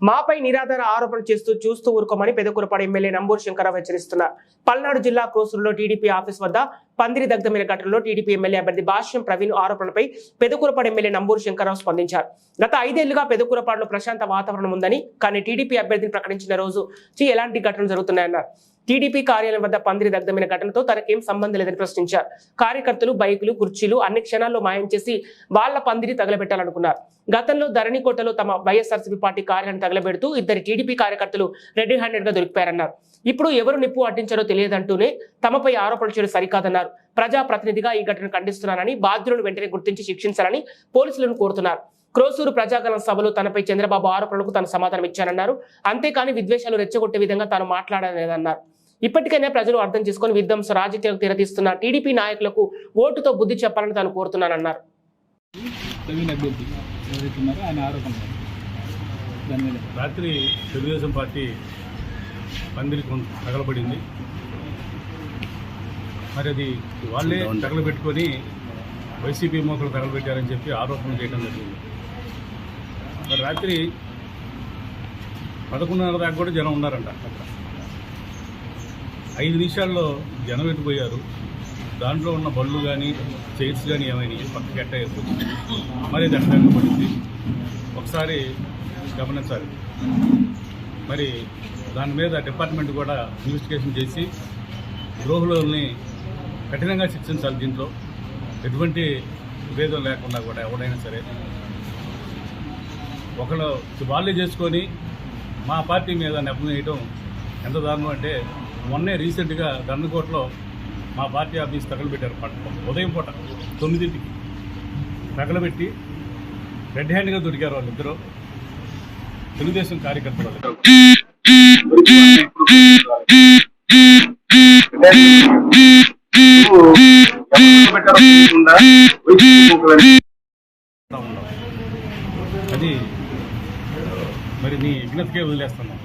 మాపై నిరాధార ఆరోపణలు చూస్తూ ఊరుకోమని పెదకూరపాడు ఎమ్మెల్యే నంబూరు శంకరరావు హెచ్చరిస్తున్నారు. పల్నాడు జిల్లా క్రోసూరులో టీడీపీ ఆఫీస్ వద్ద పందిరి దగ్ధమైన ఘటనలో టీడీపీ ఎమ్మెల్యే అభ్యర్థి భాష్యం ప్రవీణ్ ఆరోపణలపై పెదకూరపాడు ఎమ్మెల్యే నంబూరు శంకరరావు స్పందించారు. గత 5 ఏళ్లుగా పెదకూరపాడులో ప్రశాంత వాతావరణం ఉందని, కానీ టీడీపీ అభ్యర్థిని ప్రకటించిన రోజు ఎలాంటి ఘటనలు జరుగుతున్నాయన్నారు. టీడీపీ కార్యాలయం వద్ద పందిరి దగ్ధమైన ఘటనతో తనకేం సంబంధం లేదని ప్రశ్నించారు. కార్యకర్తలు బైకులు కుర్చీలు అన్ని క్షణాల్లో మాయం చేసి వాళ్ల పందిరి తగలబెట్టాలనుకున్నారు. గతంలో ధరణికోటలో తమ వైఎస్ఆర్సీపీ పార్టీ కార్యాలయాన్ని తగలబెడుతూ 2 టీడీపీ కార్యకర్తలు రెడ్ హ్యాండెడ్ గా దొరికిపోయారన్నారు. ఇప్పుడు ఎవరు నిప్పు అట్టించారో తెలియదంటూనే తమపై ఆరోపణలు చేయడం సరికాదన్నారు. ప్రజాప్రతినిధిగా ఈ ఘటనను ఖండిస్తున్నానని, బాధ్యులను వెంటనే గుర్తించి శిక్షించాలని పోలీసులను కోరుతున్నారు. క్రోసూరు ప్రజాగలం సభలో తనపై చంద్రబాబు ఆరోపణలకు తాను సమాధానం ఇచ్చానన్నారు. అంతేకాని విద్వేషాలు రెచ్చగొట్టే విధంగా తాను మాట్లాడలేదన్నారు. ఇప్పటికైనా ప్రజలు అర్థం చేసుకుని విధ్వంస రాజకీయాలకు తెరతీస్తున్న టీడీపీ నాయకులకు ఓటుతో బుద్ధి చెప్పాలని తాను కోరుతున్నానన్నారు. రాత్రి తెలుగుదేశం పార్టీ పందిరి తగలబడింది. మరి అది వాళ్ళే తగలబెట్టుకొని వైసీపీ మోకలు తగలబెట్టారని చెప్పి ఆరోపణలు చేయడం జరిగింది. మరి రాత్రి 11:30 దాకా కూడా జనం ఉన్నారంట. అక్కడ 5 నిమిషాల్లో జనం ఎట్టిపోయారు. దాంట్లో ఉన్న బళ్ళు కానీ చైర్స్ కానీ ఏమైనా పక్కకి ఎట్ట అయిపోతుంది. మరి అది అక్కడ పడింది. ఒకసారి గమనించాలి. మరి దాని మీద డిపార్ట్మెంట్ కూడా ఇన్వెస్టిగేషన్ చేసి ద్రోహులని కఠినంగా శిక్షించాలి. దీంట్లో ఎటువంటి విభేదం లేకుండా కూడా ఎవరైనా సరే ఒకళ్ళు వాళ్ళే చేసుకొని మా పార్టీ మీద నెపం వేయడం ఎంత దారుణం అంటే, మొన్నే రీసెంట్గా ధర్మకోటలో మా పార్టీ ఆఫీస్ తగలబెట్టారు. ఉదయం పూట 9ంటికి తగలబెట్టి రెడ్ హ్యాండ్గా దొరికారు వాళ్ళిద్దరూ తెలుగుదేశం కార్యకర్తలు. అది మరి మీ విజ్ఞతకే వదిలేస్తున్నాం.